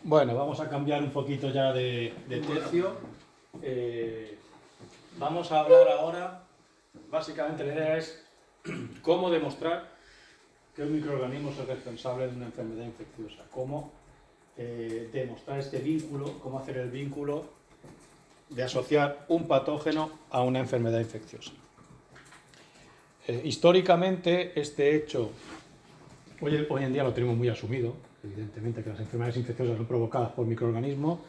Bueno, vamos a cambiar un poquito ya de tercio. Vamos a hablar ahora, básicamente la idea es cómo demostrar que un microorganismo es el responsable de una enfermedad infecciosa. Cómo demostrar este vínculo, cómo hacer el vínculo de asociar un patógeno a una enfermedad infecciosa. Históricamente este hecho, hoy en día lo tenemos muy asumido, evidentemente que las enfermedades infecciosas son provocadas por microorganismos,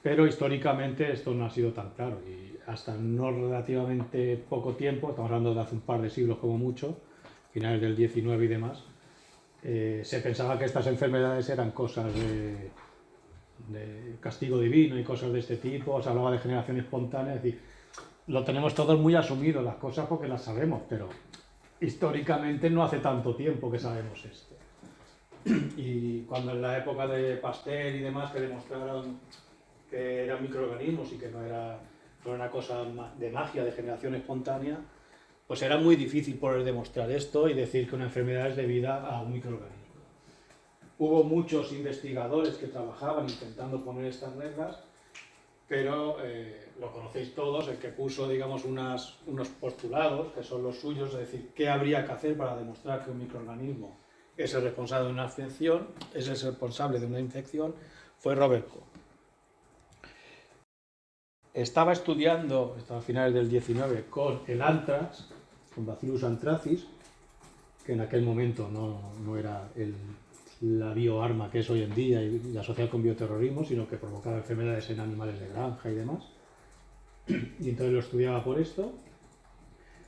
pero históricamente esto no ha sido tan claro y hasta no relativamente poco tiempo, estamos hablando de hace un par de siglos como mucho, finales del 19 y demás, se pensaba que estas enfermedades eran cosas de castigo divino y cosas de este tipo, se hablaba de generación espontánea, es decir, lo tenemos todos muy asumido las cosas porque las sabemos, pero históricamente no hace tanto tiempo que sabemos esto. Y cuando en la época de Pasteur y demás que demostraron que eran microorganismos y que no era una cosa de magia, de generación espontánea, pues era muy difícil poder demostrar esto y decir que una enfermedad es debida a un microorganismo. Hubo muchos investigadores que trabajaban intentando poner estas reglas, pero lo conocéis todos, el que puso, digamos, unos postulados, que son los suyos, es decir, qué habría que hacer para demostrar que un microorganismo es el responsable de una infección, es el responsable de una infección, fue Robert Koch. Estaba estudiando, a finales del 19, con el anthrax, con Bacillus anthracis, que en aquel momento no era la bioarma que es hoy en día y asociada con bioterrorismo, sino que provocaba enfermedades en animales de granja y demás. Y entonces lo estudiaba por esto.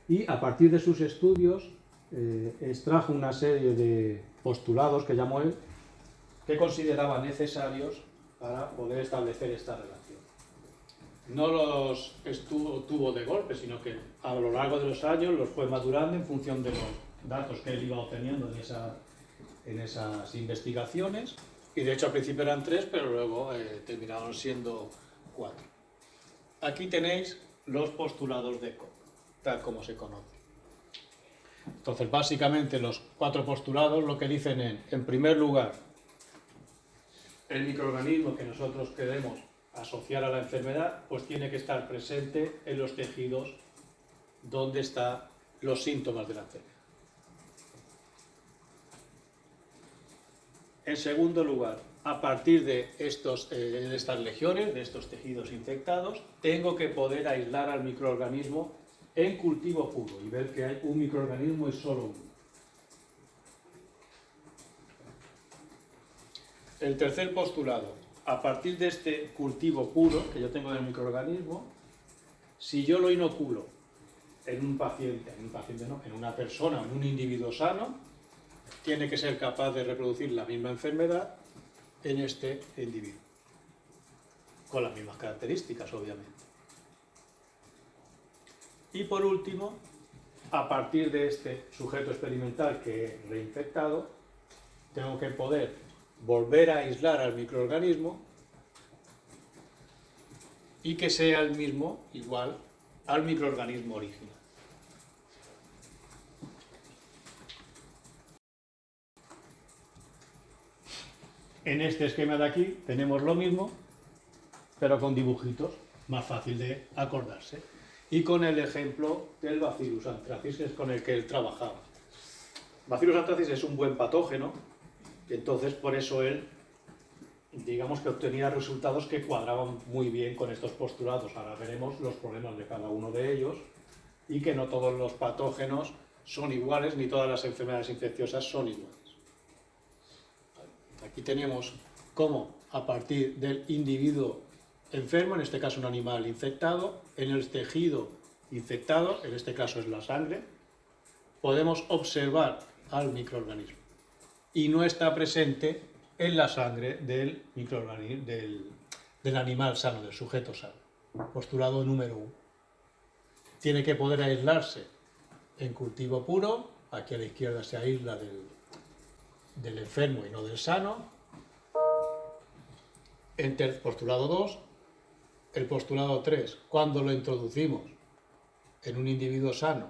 Y a partir de sus estudios extrajo una serie de postulados que llamó él, que consideraba necesarios para poder establecer esta relación. No los tuvo de golpe, sino que a lo largo de los años los fue madurando en función de los datos que él iba obteniendo en esas investigaciones. Y de hecho al principio eran 3, pero luego terminaron siendo 4. Aquí tenéis los postulados de Koch, tal como se conoce. Entonces, básicamente los 4 postulados lo que dicen en primer lugar, el microorganismo que nosotros queremos asociar a la enfermedad, pues tiene que estar presente en los tejidos donde están los síntomas de la enfermedad. En segundo lugar, a partir de estas legiones, de estos tejidos infectados, tengo que poder aislar al microorganismo en cultivo puro y ver que hay un microorganismo y solo uno. El tercer postulado, a partir de este cultivo puro que yo tengo del microorganismo, si yo lo inoculo en en una persona, en un individuo sano, tiene que ser capaz de reproducir la misma enfermedad en este individuo, con las mismas características, obviamente. Y por último, a partir de este sujeto experimental que he reinfectado, tengo que poder volver a aislar al microorganismo y que sea el mismo igual al microorganismo original. En este esquema de aquí tenemos lo mismo, pero con dibujitos, más fácil de acordarse. Y con el ejemplo del Bacillus anthracis, que es con el que él trabajaba. Bacillus anthracis es un buen patógeno, y entonces por eso él, digamos que obtenía resultados que cuadraban muy bien con estos postulados. Ahora veremos los problemas de cada uno de ellos y que no todos los patógenos son iguales, ni todas las enfermedades infecciosas son iguales. Aquí tenemos cómo, a partir del individuo enfermo, en este caso un animal infectado, en el tejido infectado, en este caso es la sangre, podemos observar al microorganismo. Y no está presente en la sangre del microorganismo, del animal sano, del sujeto sano. Postulado número 1. Tiene que poder aislarse en cultivo puro, aquí a la izquierda se aísla del enfermo y no del sano. Postulado 2. El postulado 3, cuando lo introducimos en un individuo sano,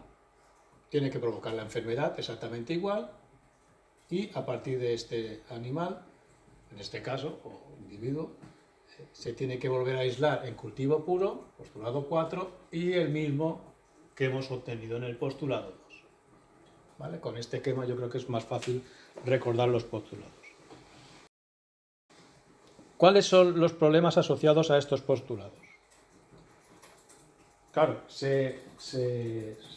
tiene que provocar la enfermedad exactamente igual. Y a partir de este animal en este caso, o individuo, se tiene que volver a aislar en cultivo puro, postulado 4, y el mismo que hemos obtenido en el postulado 2. ¿Vale? Con este esquema yo creo que es más fácil recordar los postulados. ¿Cuáles son los problemas asociados a estos postulados? Claro, se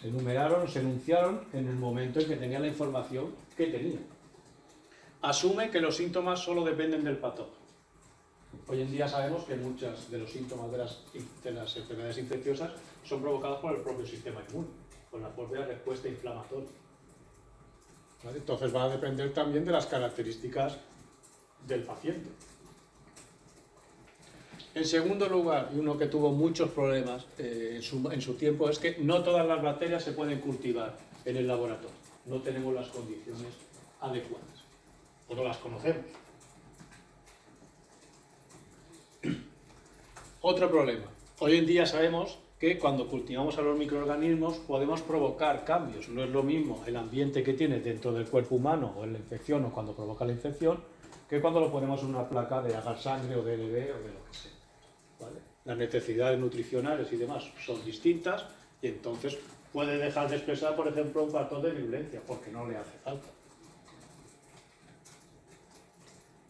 enumeraron, se enunciaron en el momento en que tenía la información que tenía. Asume que los síntomas solo dependen del patógeno. Hoy en día sabemos que muchos de los síntomas de las enfermedades infecciosas son provocados por el propio sistema inmune, por la propia respuesta inflamatoria. ¿Vale? Entonces va a depender también de las características del paciente. En segundo lugar, y uno que tuvo muchos problemas en su tiempo, es que no todas las bacterias se pueden cultivar en el laboratorio. No tenemos las condiciones adecuadas, o no las conocemos. Otro problema. Hoy en día sabemos que cuando cultivamos a los microorganismos podemos provocar cambios. No es lo mismo el ambiente que tiene dentro del cuerpo humano o en la infección o cuando provoca la infección que cuando lo ponemos en una placa de agar sangre o de LB o de lo que sea. ¿Vale? Las necesidades nutricionales y demás son distintas y entonces puede dejar de expresar, por ejemplo, un patrón de virulencia porque no le hace falta.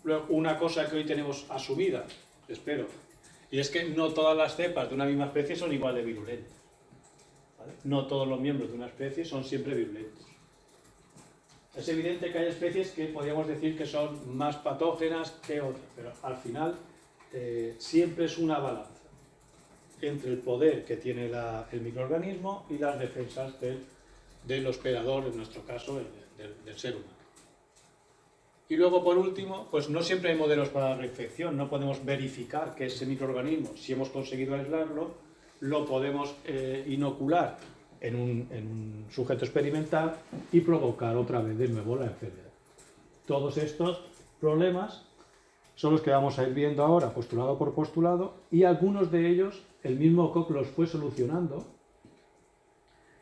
Luego, una cosa que hoy tenemos asumida, espero, y es que no todas las cepas de una misma especie son igual de virulentas. ¿Vale? No todos los miembros de una especie son siempre virulentos. Es evidente que hay especies que podríamos decir que son más patógenas que otras, pero al final siempre es una balanza entre el poder que tiene el microorganismo y las defensas del hospedador, en nuestro caso, del ser humano. Y luego, por último, pues no siempre hay modelos para la reinfección, no podemos verificar que ese microorganismo, si hemos conseguido aislarlo, lo podemos inocular en un sujeto experimental y provocar otra vez de nuevo la enfermedad. Todos estos problemas son los que vamos a ir viendo ahora, postulado por postulado, y algunos de ellos el mismo Koch los fue solucionando,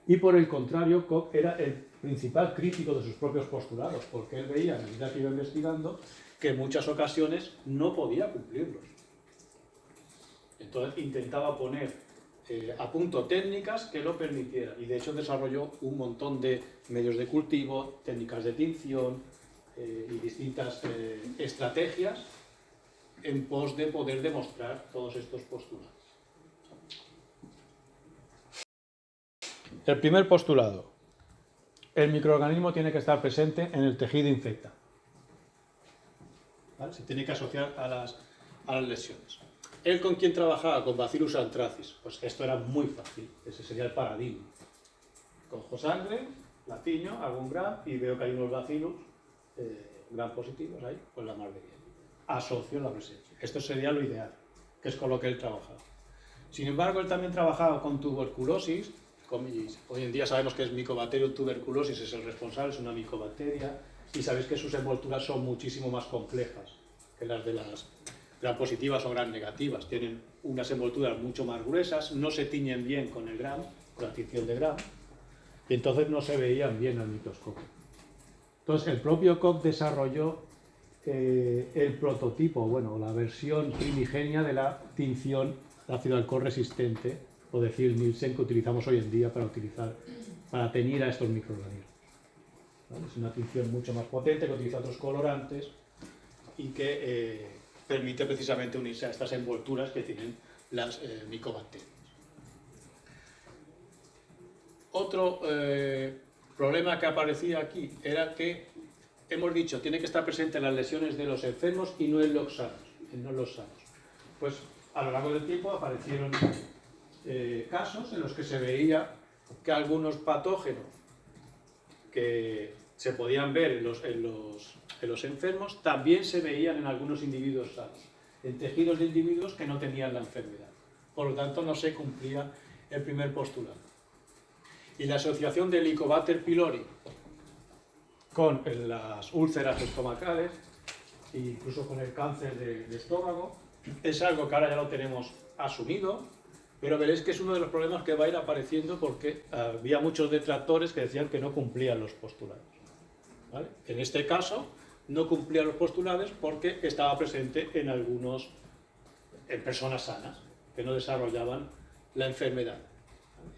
y por el contrario, Koch era el principal crítico de sus propios postulados, porque él veía, a medida que iba investigando, que en muchas ocasiones no podía cumplirlos. Entonces intentaba poner a punto técnicas que lo permitieran, y de hecho desarrolló un montón de medios de cultivo, técnicas de tinción y distintas estrategias en pos de poder demostrar todos estos postulados. El primer postulado. El microorganismo tiene que estar presente en el tejido infectado. ¿Vale? Se tiene que asociar a las lesiones. ¿Él con quién trabajaba? Con Bacillus anthracis. Pues esto era muy fácil. Ese sería el paradigma. Cojo sangre, la tiño, hago un gram y veo que hay unos bacillus gram positivos ahí, pues la más de bien. Asocio la presencia. Esto sería lo ideal, que es con lo que él trabajaba. Sin embargo, él también trabajaba con tuberculosis. Hoy en día sabemos que es Mycobacterium tuberculosis, es el responsable, es una micobacteria, y sabéis que sus envolturas son muchísimo más complejas que las de las gram positivas o gram negativas. Tienen unas envolturas mucho más gruesas, no se tiñen bien con el gram, con la tinción de gram, y entonces no se veían bien al microscopio. Entonces el propio Koch desarrolló el prototipo, bueno, la versión primigenia de la tinción de ácido alcohol resistente, o de Thiel-Nielsen, que utilizamos hoy en día para teñir a estos microorganismos. ¿Vale? Es una tinción mucho más potente, que utiliza otros colorantes y que permite precisamente unirse a estas envolturas que tienen las micobacterias. Otro problema que aparecía aquí era que, hemos dicho, tiene que estar presente en las lesiones de los enfermos y no en los sanos. Pues a lo largo del tiempo aparecieron casos en los que se veía que algunos patógenos que se podían ver en los enfermos también se veían en algunos individuos sanos, en tejidos de individuos que no tenían la enfermedad. Por lo tanto, no se cumplía el primer postulado. Y la asociación del Helicobacter pylori con las úlceras estomacales e incluso con el cáncer de estómago es algo que ahora ya lo tenemos asumido, pero veréis que es uno de los problemas que va a ir apareciendo porque había muchos detractores que decían que no cumplían los postulados. ¿Vale? En este caso, no cumplía los postulados porque estaba presente en personas sanas, que no desarrollaban la enfermedad.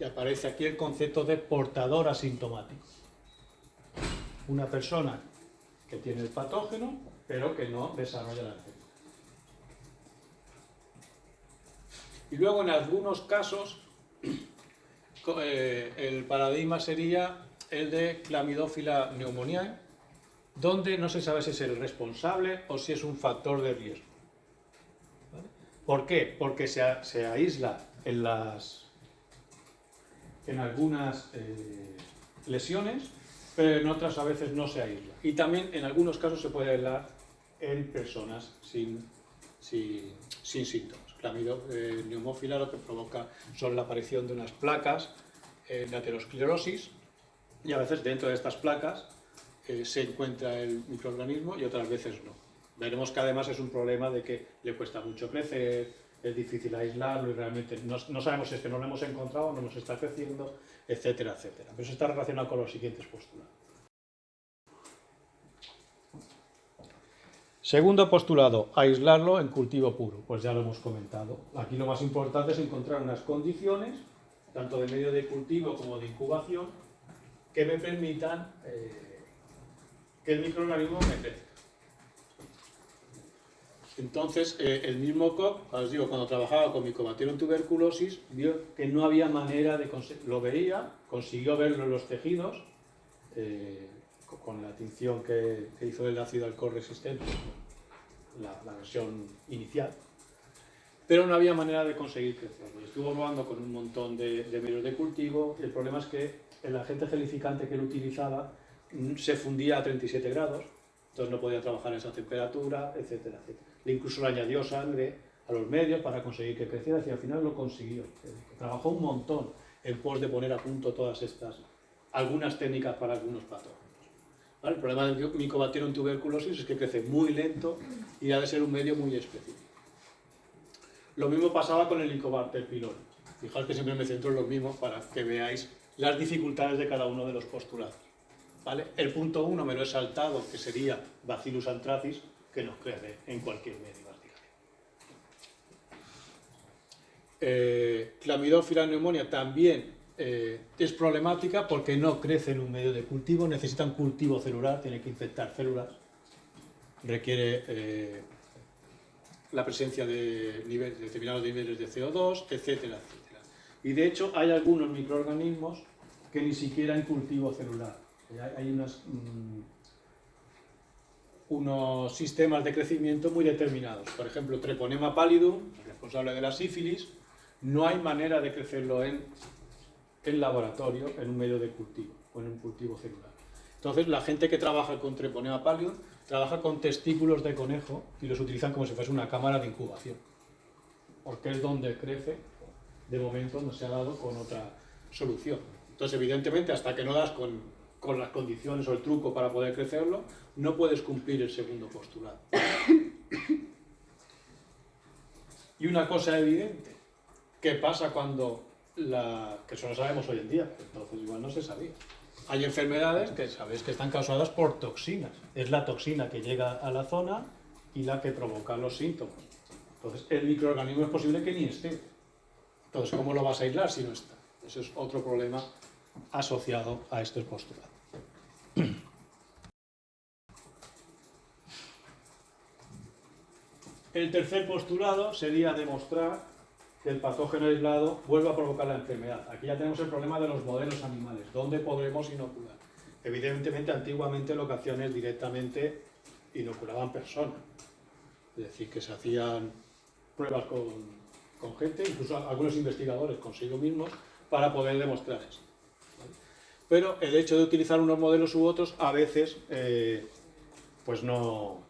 Y aparece aquí el concepto de portador asintomático. Una persona que tiene el patógeno, pero que no desarrolla la enfermedad. Y luego, en algunos casos, el paradigma sería el de Chlamydophila pneumoniae, donde no se sabe si es el responsable o si es un factor de riesgo. ¿Vale? ¿Por qué? Porque se aísla en algunas lesiones, pero en otras a veces no se aísla. Y también en algunos casos se puede aislar en personas sin síntomas. Neumófila lo que provoca son la aparición de unas placas en aterosclerosis, y a veces dentro de estas placas se encuentra el microorganismo y otras veces no. Veremos que además es un problema de que le cuesta mucho crecer, es difícil aislarlo y realmente no sabemos si es que no lo hemos encontrado, no nos está creciendo, etcétera, etcétera. Pero eso está relacionado con los siguientes postulados. Segundo postulado, aislarlo en cultivo puro. Pues ya lo hemos comentado. Aquí lo más importante es encontrar unas condiciones, tanto de medio de cultivo como de incubación, que me permitan que el microorganismo me crezca. Entonces, el mismo Koch, os digo, cuando trabajaba con Mycobacterium tuberculosis, vio que no había manera de conseguir. Lo veía, consiguió verlo en los tejidos, con la tinción que hizo del ácido alcohol resistente, la versión inicial, pero no había manera de conseguir crecerlo. Estuvo probando con un montón de medios de cultivo, y el problema es que el agente gelificante que él utilizaba se fundía a 37 grados, entonces no podía trabajar a esa temperatura, etcétera, etcétera. Incluso le añadió sangre a los medios para conseguir que creciera, y al final lo consiguió. Trabajó un montón en pos de poner a punto algunas técnicas para algunos patógenos. ¿Vale? El problema del Mycobacterium tuberculosis es que crece muy lento y ha de ser un medio muy específico. Lo mismo pasaba con el Helicobacter pylori. Fijaos que siempre me centro en los mismos para que veáis las dificultades de cada uno de los postulados. ¿Vale? El punto 1 me lo he saltado, que sería Bacillus anthracis, que nos crece en cualquier medio, básicamente. Chlamydophila pneumoniae también es problemática porque no crece en un medio de cultivo, necesita un cultivo celular, tiene que infectar células, requiere la presencia de determinados niveles de CO2, etcétera, etcétera. Y de hecho hay algunos microorganismos que ni siquiera en cultivo celular. Hay unos sistemas de crecimiento muy determinados. Por ejemplo, Treponema pallidum, responsable de la sífilis, no hay manera de crecerlo en laboratorio, en un medio de cultivo o en un cultivo celular. Entonces, la gente que trabaja con Treponema pallidum trabaja con testículos de conejo y los utilizan como si fuese una cámara de incubación, porque es donde crece. De momento no se ha dado con otra solución. Entonces, evidentemente, hasta que no das con las condiciones o el truco para poder crecerlo, no puedes cumplir el segundo postulado. Y una cosa evidente, ¿qué pasa cuando que eso no sabemos hoy en día? Entonces igual no se sabía. Hay enfermedades que sabéis que están causadas por toxinas. Es la toxina que llega a la zona y la que provoca los síntomas. Entonces el microorganismo es posible que ni esté. Entonces, ¿cómo lo vas a aislar si no está? Eso es otro problema asociado a este postulado. El tercer postulado sería demostrar que el patógeno aislado vuelve a provocar la enfermedad. Aquí ya tenemos el problema de los modelos animales. ¿Dónde podremos inocular? Evidentemente, antiguamente lo que hacían es directamente inoculaban personas. Es decir, que se hacían pruebas con gente, incluso algunos investigadores consigo mismos, para poder demostrar eso. Pero el hecho de utilizar unos modelos u otros, a veces, pues no...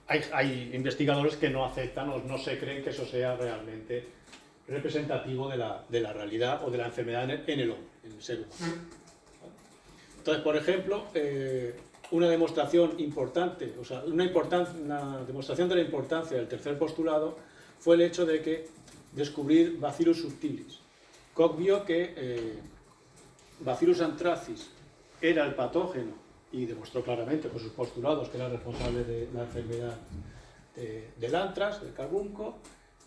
Hay investigadores que no aceptan o no se creen que eso sea realmente representativo de la realidad o de la enfermedad en el hombre, en el ser humano. Entonces, por ejemplo, una demostración importante, o sea, una demostración de la importancia del tercer postulado fue el hecho de que descubrir Bacillus subtilis. Koch vio que Bacillus anthracis era el patógeno y demostró claramente con sus postulados que era responsable de la enfermedad del anthrax, del carbunco,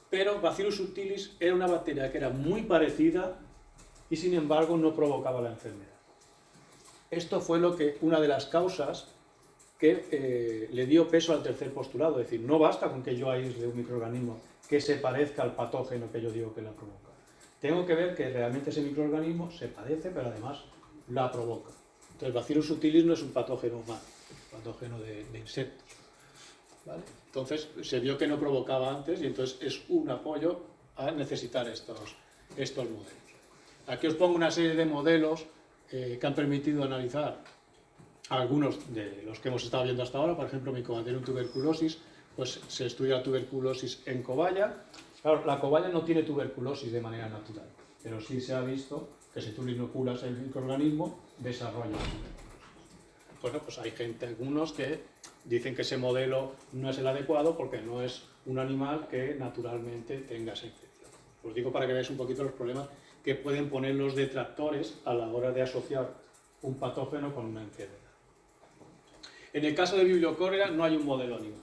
pero Bacillus subtilis era una bacteria que era muy parecida y sin embargo no provocaba la enfermedad. Esto fue una de las causas que le dio peso al tercer postulado, es decir, no basta con que yo aísle un microorganismo que se parezca al patógeno que yo digo que la provoca. Tengo que ver que realmente ese microorganismo se parece, pero además la provoca. Entonces, Bacillus subtilis no es un patógeno humano, es un patógeno de insectos. ¿Vale? Entonces, se vio que no provocaba antes y entonces es un apoyo a necesitar estos modelos. Aquí os pongo una serie de modelos que han permitido analizar algunos de los que hemos estado viendo hasta ahora, por ejemplo, Mycobacterium tuberculosis, pues se estudia la tuberculosis en cobaya. Claro, la cobaya no tiene tuberculosis de manera natural, pero sí se ha visto que si tú le inoculas el microorganismo, desarrolla la tuberculosis. Bueno, pues hay algunos que dicen que ese modelo no es el adecuado porque no es un animal que naturalmente tenga esa infección. Os digo para que veáis un poquito los problemas que pueden poner los detractores a la hora de asociar un patógeno con una enfermedad. En el caso de Bibliocórrea no hay un modelo animal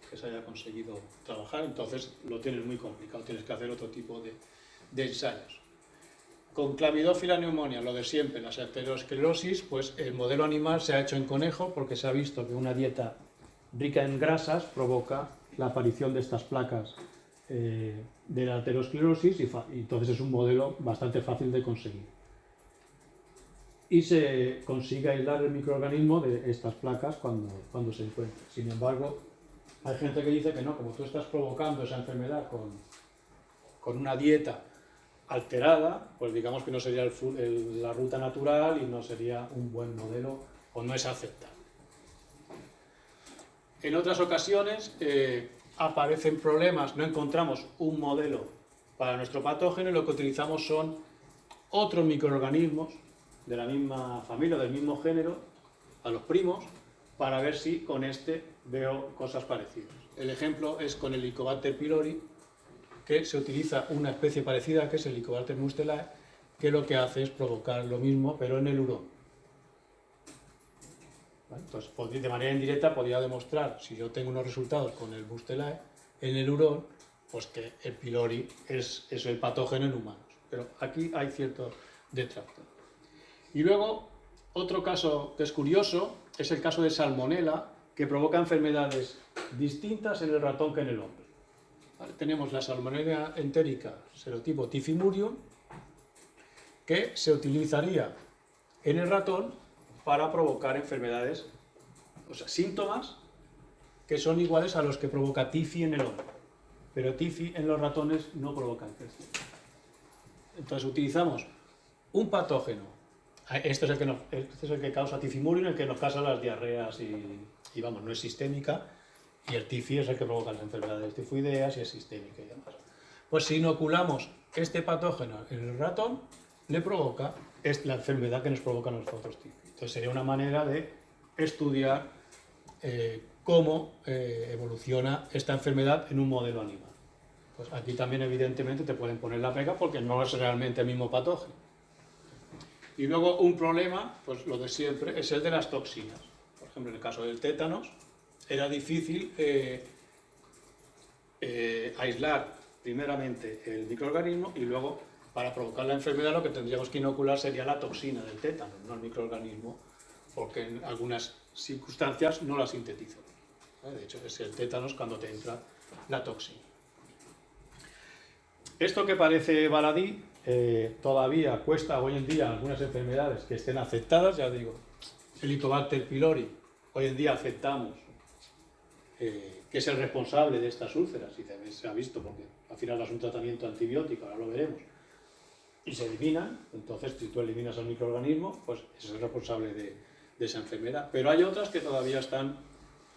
que se haya conseguido trabajar, entonces lo tienes muy complicado, tienes que hacer otro tipo de ensayos. Con Clamidófila pneumonia, lo de siempre, las arteriosclerosis, pues el modelo animal se ha hecho en conejo porque se ha visto que una dieta rica en grasas provoca la aparición de estas placas de la arteriosclerosis y entonces es un modelo bastante fácil de conseguir. Y se consigue aislar el microorganismo de estas placas cuando se encuentra. Sin embargo, hay gente que dice que no, como tú estás provocando esa enfermedad con una dieta alterada, pues digamos que no sería la ruta natural y no sería un buen modelo o no es aceptable. En otras ocasiones aparecen problemas, no encontramos un modelo para nuestro patógeno y lo que utilizamos son otros microorganismos de la misma familia, del mismo género, a los primos, para ver si con este veo cosas parecidas. El ejemplo es con el Helicobacter pylori, que se utiliza una especie parecida, que es el Helicobacter mustelae, que lo que hace es provocar lo mismo, pero en el hurón. ¿Vale? Entonces, de manera indirecta podría demostrar, si yo tengo unos resultados con el mustelae en el hurón, pues que el pylori es el patógeno en humanos. Pero aquí hay cierto detractor. Y luego, otro caso que es curioso es el caso de Salmonella, que provoca enfermedades distintas en el ratón que en el hombre. ¿Vale? Tenemos la Salmonella entérica serotipo Typhimurium, que se utilizaría en el ratón para provocar enfermedades, o sea, síntomas que son iguales a los que provoca Typhi en el hombre. Pero Typhi en los ratones no provoca infección. Entonces utilizamos un patógeno. Este es el que causa Typhimurium, el que nos causa las diarreas y vamos, no es sistémica, y el Typhi es el que provoca las enfermedades tifoideas y es sistémica y demás. Pues si inoculamos este patógeno en el ratón, le provoca la enfermedad que nos provocan los otros Typhi. Entonces sería una manera de estudiar cómo evoluciona esta enfermedad en un modelo animal. Pues aquí también evidentemente te pueden poner la pega porque no es realmente el mismo patógeno. Y luego un problema, pues lo de siempre, es el de las toxinas. Por ejemplo, en el caso del tétanos, era difícil aislar primeramente el microorganismo y luego, para provocar la enfermedad, lo que tendríamos que inocular sería la toxina del tétano, no el microorganismo, porque en algunas circunstancias no la sintetiza. De hecho, es el tétanos cuando te entra la toxina. Esto que parece baladí, todavía cuesta hoy en día algunas enfermedades que estén aceptadas, ya digo, Helicobacter pylori, hoy en día aceptamos que es el responsable de estas úlceras, y también se ha visto porque al final es un tratamiento antibiótico, ahora lo veremos, y se eliminan. Entonces si tú eliminas al microorganismo, pues es el responsable de esa enfermedad. Pero hay otras que todavía están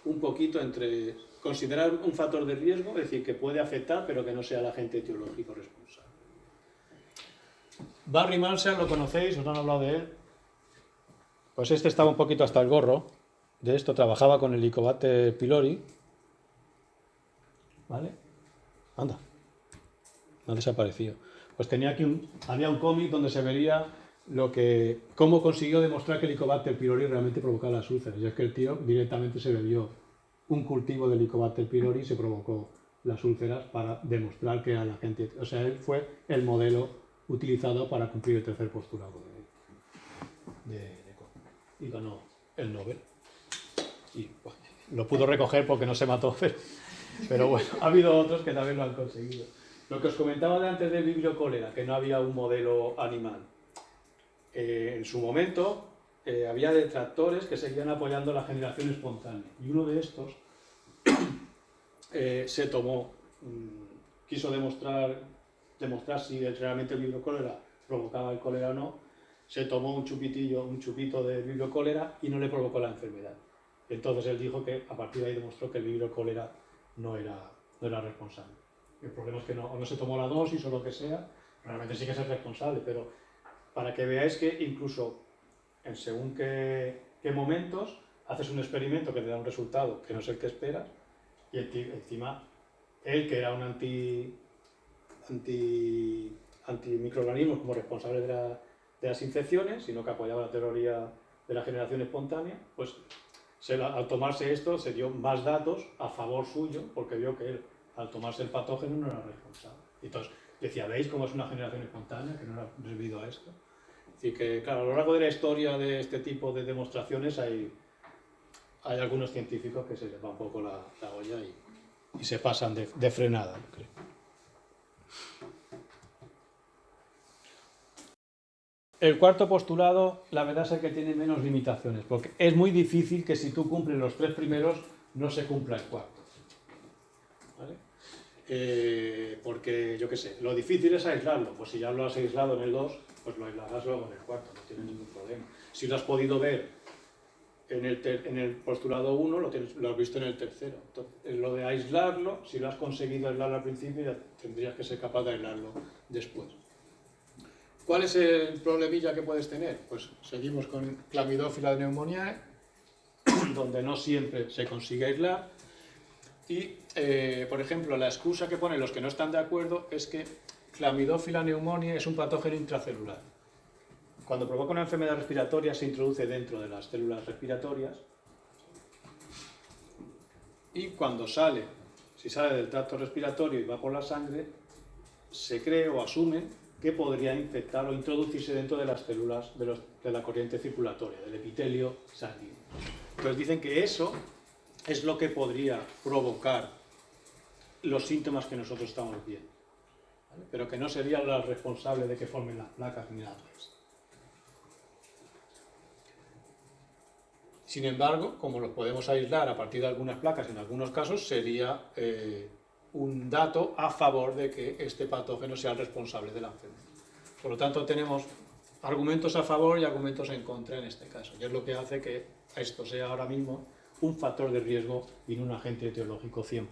un poquito entre considerar un factor de riesgo, es decir, que puede afectar, pero que no sea el agente etiológico responsable. Barry Marshall, ¿lo conocéis? ¿Os han hablado de él? Pues este estaba un poquito hasta el gorro de esto, trabajaba con el Helicobacter pylori. ¿Vale? Anda, no ha desaparecido. Pues tenía aquí había un cómic donde se vería cómo consiguió demostrar que el Helicobacter pylori realmente provocaba las úlceras. Y es que el tío directamente se bebió un cultivo de Helicobacter pylori y se provocó las úlceras para demostrar que a la gente... O sea, él fue el modelo utilizado para cumplir el tercer postulado y ganó el Nobel. Y bueno, lo pudo recoger porque no se mató, pero bueno, ha habido otros que también lo han conseguido. Lo que os comentaba de antes del Vibrio cólera, que no había un modelo animal. En su momento había detractores que seguían apoyando la generación espontánea. Y uno de estos quiso demostrar si realmente el Vibrio cólera provocaba el cólera o no. Se tomó un chupito de Vibrio cólera y no le provocó la enfermedad. Entonces él dijo que a partir de ahí demostró que el Vibrio cólera no era responsable. El problema es que no se tomó la dosis o lo que sea, realmente sí que es responsable, pero para que veáis que incluso en según qué momentos haces un experimento que te da un resultado que no es el que esperas, y encima él, que era un antimicroorganismos como responsable de las infecciones, sino que apoyaba la teoría de la generación espontánea, pues al tomarse esto se dio más datos a favor suyo, porque vio que él, al tomarse el patógeno, no era responsable. Entonces decía, ¿veis cómo es una generación espontánea que no era debido a esto? Es decir, que claro, a lo largo de la historia de este tipo de demostraciones hay algunos científicos que se les va un poco la olla y se pasan de frenada, creo. El cuarto postulado, la verdad es que tiene menos limitaciones, porque es muy difícil que si tú cumples los tres primeros, no se cumpla el cuarto. ¿Vale? Porque, yo qué sé, lo difícil es aislarlo. Pues si ya lo has aislado en el 2, pues lo aislarás luego en el cuarto, no tiene ningún problema. Si lo has podido ver en el postulado 1, lo has visto en el tercero. Entonces, lo de aislarlo, si lo has conseguido aislarlo al principio, ya tendrías que ser capaz de aislarlo después. ¿Cuál es el problemilla que puedes tener? Pues seguimos con Chlamydophila pneumoniae, donde no siempre se consigue aislar. Y, por ejemplo, la excusa que ponen los que no están de acuerdo es que Chlamydophila pneumoniae es un patógeno intracelular. Cuando provoca una enfermedad respiratoria se introduce dentro de las células respiratorias y cuando si sale del tracto respiratorio y va por la sangre, se cree o asume que podría infectar o introducirse dentro de las células de la corriente circulatoria, del epitelio sanguíneo. Entonces dicen que eso es lo que podría provocar los síntomas que nosotros estamos viendo, ¿vale? Pero que no sería la responsable de que formen las placas ni nada de eso. Sin embargo, como los podemos aislar a partir de algunas placas, en algunos casos sería un dato a favor de que este patógeno sea el responsable de la enfermedad. Por lo tanto, tenemos argumentos a favor y argumentos en contra en este caso, y es lo que hace que esto sea ahora mismo un factor de riesgo y no un agente etiológico 100%,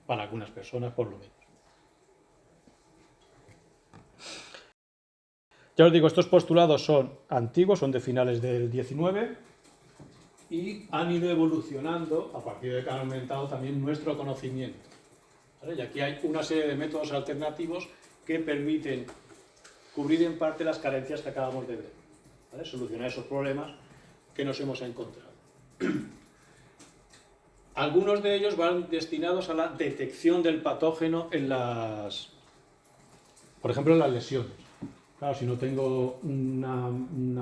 para algunas personas por lo menos. Ya os digo, estos postulados son antiguos, son de finales del 19 y han ido evolucionando a partir de que han aumentado también nuestro conocimiento, ¿vale? Y aquí hay una serie de métodos alternativos que permiten cubrir en parte las carencias que acabamos de ver, ¿vale? Solucionar esos problemas que nos hemos encontrado. Algunos de ellos van destinados a la detección del patógeno por ejemplo, en las lesiones. Claro, si no tengo una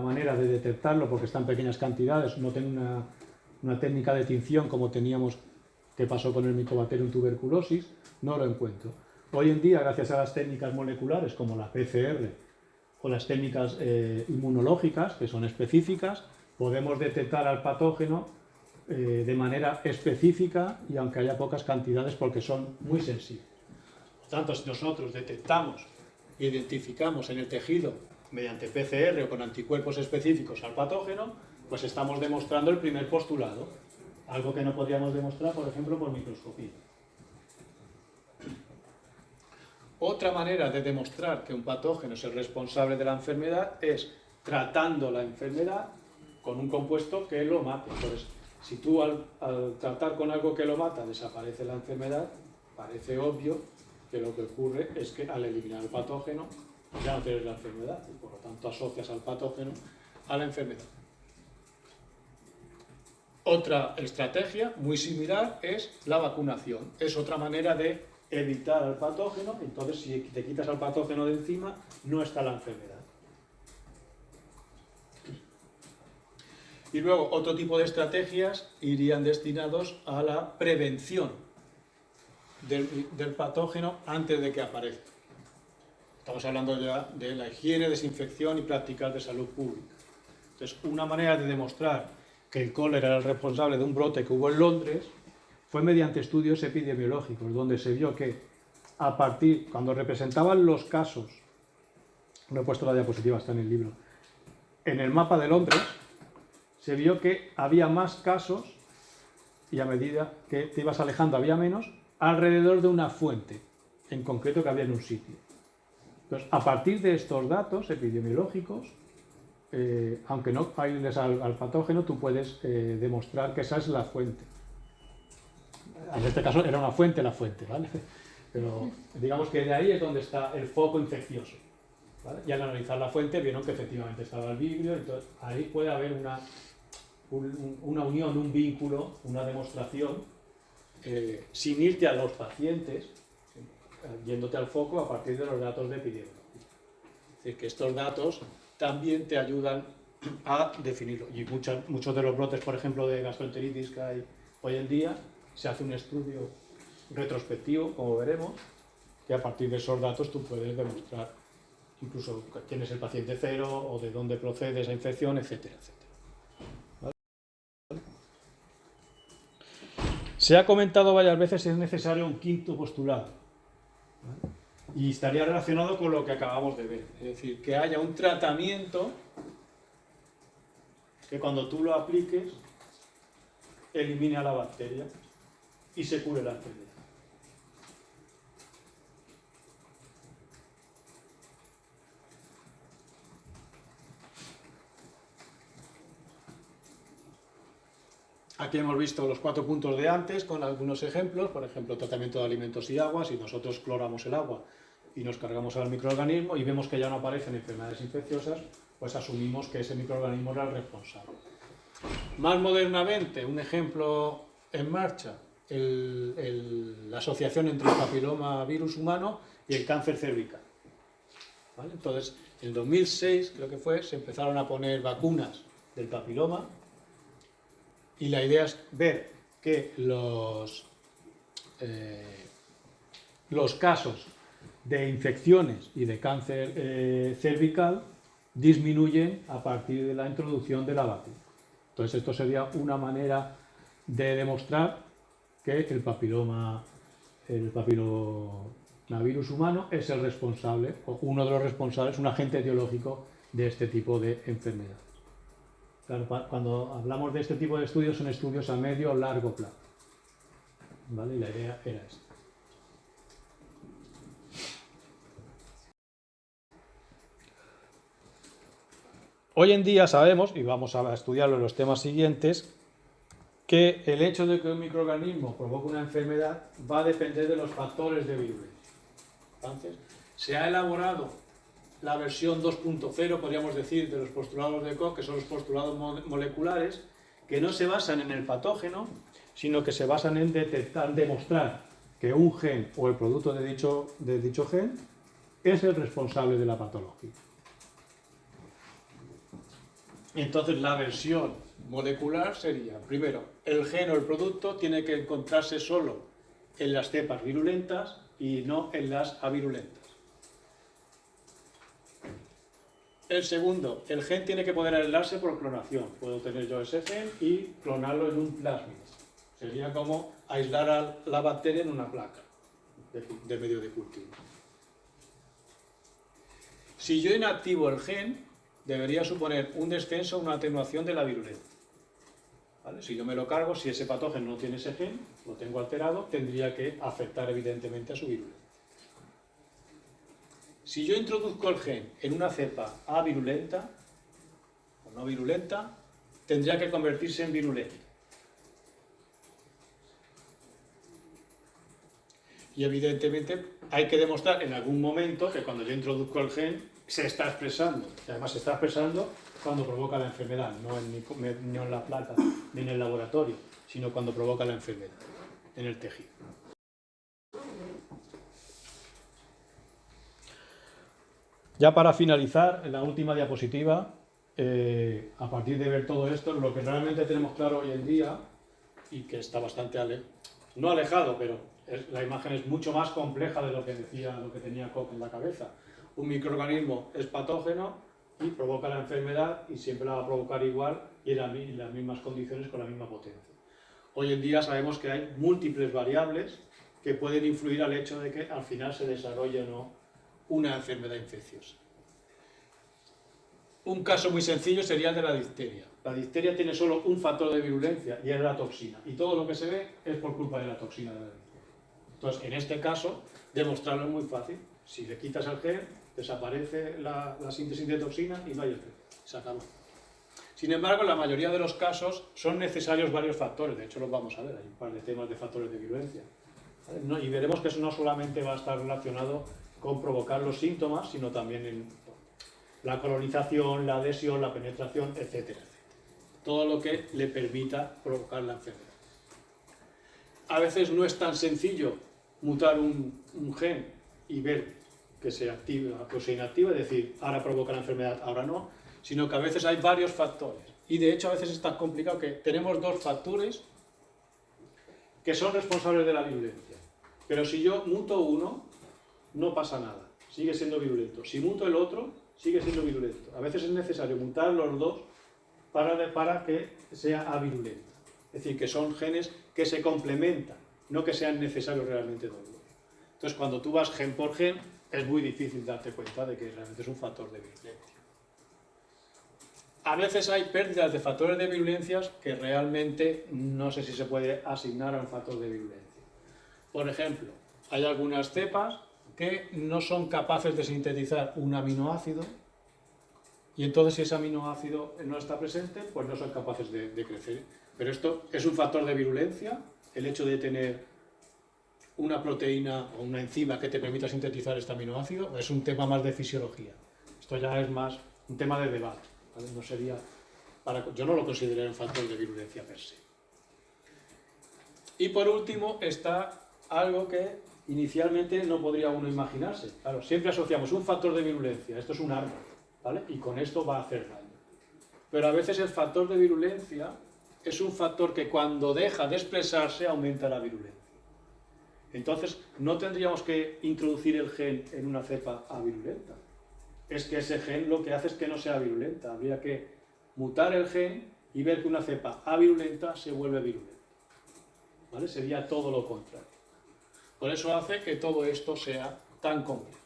manera de detectarlo porque está en pequeñas cantidades, no tengo una técnica de tinción como teníamos, que pasó con el Mycobacterium tuberculosis, no lo encuentro. Hoy en día, gracias a las técnicas moleculares como la PCR o las técnicas inmunológicas, que son específicas, podemos detectar al patógeno de manera específica y aunque haya pocas cantidades porque son muy sensibles. Por tanto, si nosotros detectamos e identificamos en el tejido mediante PCR o con anticuerpos específicos al patógeno, pues estamos demostrando el primer postulado, algo que no podríamos demostrar, por ejemplo, por microscopía. Otra manera de demostrar que un patógeno es el responsable de la enfermedad es tratando la enfermedad con un compuesto que lo mate. Entonces, si tú al tratar con algo que lo mata desaparece la enfermedad, parece obvio que lo que ocurre es que al eliminar el patógeno ya no tienes la enfermedad y por lo tanto asocias al patógeno a la enfermedad. Otra estrategia muy similar es la vacunación. Es otra manera de evitar al patógeno. Entonces, si te quitas al patógeno de encima, no está la enfermedad. Y luego, otro tipo de estrategias irían destinados a la prevención del patógeno antes de que aparezca. Estamos hablando ya de la higiene, desinfección y prácticas de salud pública. Entonces, una manera de demostrar que el cólera era el responsable de un brote que hubo en Londres fue mediante estudios epidemiológicos, donde se vio que cuando representaban los casos, no he puesto la diapositiva, está en el libro, en el mapa de Londres, se vio que había más casos y a medida que te ibas alejando había menos alrededor de una fuente, en concreto que había en un sitio. Entonces, a partir de estos datos epidemiológicos, aunque no aísles al patógeno, tú puedes demostrar que esa es la fuente. En este caso era una fuente la fuente, ¿vale? Pero digamos que de ahí es donde está el foco infeccioso, ¿vale? Y al analizar la fuente vieron que efectivamente estaba el vibrio, entonces ahí puede haber una unión, un vínculo, una demostración, sin irte a los pacientes, yéndote al foco a partir de los datos de epidemiología. Es decir, que estos datos también te ayudan a definirlo. Y muchos de los brotes, por ejemplo, de gastroenteritis que hay hoy en día, se hace un estudio retrospectivo, como veremos, que a partir de esos datos tú puedes demostrar incluso quién es el paciente cero o de dónde procede esa infección, etcétera, etcétera. ¿Vale? Se ha comentado varias veces si es necesario un quinto postulado, ¿vale? Y estaría relacionado con lo que acabamos de ver, es decir, que haya un tratamiento que cuando tú lo apliques elimine a la bacteria y se cure la enfermedad. Aquí hemos visto los 4 puntos de antes con algunos ejemplos, por ejemplo, tratamiento de alimentos y agua. Si nosotros cloramos el agua y nos cargamos al microorganismo y vemos que ya no aparecen enfermedades infecciosas, pues asumimos que ese microorganismo era el responsable. Más modernamente, un ejemplo en marcha, la asociación entre el papiloma virus humano y el cáncer cervical. ¿Vale? Entonces, en 2006, creo que fue, se empezaron a poner vacunas del papiloma. Y la idea es ver que los casos de infecciones y de cáncer cervical disminuyen a partir de la introducción de la vacuna. Entonces, esto sería una manera de demostrar que el papilomavirus humano es el responsable, o uno de los responsables, un agente etiológico de este tipo de enfermedad. Claro, cuando hablamos de este tipo de estudios, son estudios a medio o largo plazo. ¿Vale? Y la idea era esta. Hoy en día sabemos, y vamos a estudiarlo en los temas siguientes, que el hecho de que un microorganismo provoque una enfermedad va a depender de los factores de virulencia. Entonces, se ha elaborado la versión 2.0, podríamos decir, de los postulados de Koch, que son los postulados moleculares, que no se basan en el patógeno, sino que se basan en demostrar que un gen o el producto de dicho gen es el responsable de la patología. Entonces, la versión molecular sería, primero, el gen o el producto tiene que encontrarse solo en las cepas virulentas y no en las avirulentas. El segundo, el gen tiene que poder aislarse por clonación. Puedo tener yo ese gen y clonarlo en un plásmido. Sería como aislar a la bacteria en una placa de medio de cultivo. Si yo inactivo el gen, debería suponer un descenso o una atenuación de la virulencia. ¿Vale? Si yo me lo cargo, si ese patógeno no tiene ese gen, lo tengo alterado, tendría que afectar evidentemente a su virulencia. Si yo introduzco el gen en una cepa avirulenta o no virulenta, tendría que convertirse en virulenta. Y evidentemente hay que demostrar en algún momento que cuando yo introduzco el gen se está expresando. Y además se está expresando cuando provoca la enfermedad, no en la placa ni en el laboratorio, sino cuando provoca la enfermedad en el tejido. Ya para finalizar, en la última diapositiva, a partir de ver todo esto, lo que realmente tenemos claro hoy en día, y que está bastante no alejado, pero la imagen es mucho más compleja de lo que tenía Koch en la cabeza. Un microorganismo es patógeno y provoca la enfermedad y siempre la va a provocar igual y en las mismas condiciones con la misma potencia. Hoy en día sabemos que hay múltiples variables que pueden influir al hecho de que al final se desarrolle o no una enfermedad infecciosa. Un caso muy sencillo sería el de la difteria. La difteria tiene solo un factor de virulencia y es la toxina. Y todo lo que se ve es por culpa de la toxina de la difteria. Entonces, en este caso, demostrarlo es muy fácil. Si le quitas el gen, desaparece la síntesis de toxina y no hay efecto. Se acabó. Sin embargo, en la mayoría de los casos son necesarios varios factores. De hecho, los vamos a ver. Hay un par de temas de factores de virulencia. ¿Vale? Y veremos que eso no solamente va a estar relacionado con provocar los síntomas, sino también en la colonización, la adhesión, la penetración, etcétera, etcétera. Todo lo que le permita provocar la enfermedad. A veces no es tan sencillo mutar un gen y ver que se activa o se inactiva, es decir, ahora provoca la enfermedad, ahora no, sino que a veces hay varios factores. Y de hecho a veces es tan complicado que tenemos dos factores que son responsables de la virulencia. Pero si yo muto uno, no pasa nada, sigue siendo virulento. Si muto el otro, sigue siendo virulento. A veces es necesario mutar los dos para que sea avirulento. Es decir, que son genes que se complementan, no que sean necesarios realmente los dos. Entonces, cuando tú vas gen por gen, es muy difícil darte cuenta de que realmente es un factor de virulencia. A veces hay pérdidas de factores de virulencias que realmente no sé si se puede asignar a un factor de virulencia. Por ejemplo, hay algunas cepas que no son capaces de sintetizar un aminoácido y entonces si ese aminoácido no está presente, pues no son capaces de crecer. Pero esto es un factor de virulencia, el hecho de tener una proteína o una enzima que te permita sintetizar este aminoácido, es un tema más de fisiología. Esto ya es más un tema de debate, ¿vale? No sería yo no lo consideraría un factor de virulencia per se. Y por último está algo que inicialmente no podría uno imaginarse. Claro, siempre asociamos un factor de virulencia, esto es un arma, ¿vale? Y con esto va a hacer daño. Pero a veces el factor de virulencia es un factor que cuando deja de expresarse aumenta la virulencia. Entonces, no tendríamos que introducir el gen en una cepa avirulenta. Es que ese gen lo que hace es que no sea virulenta. Habría que mutar el gen y ver que una cepa avirulenta se vuelve virulenta. ¿Vale? Sería todo lo contrario. Por eso hace que todo esto sea tan complejo.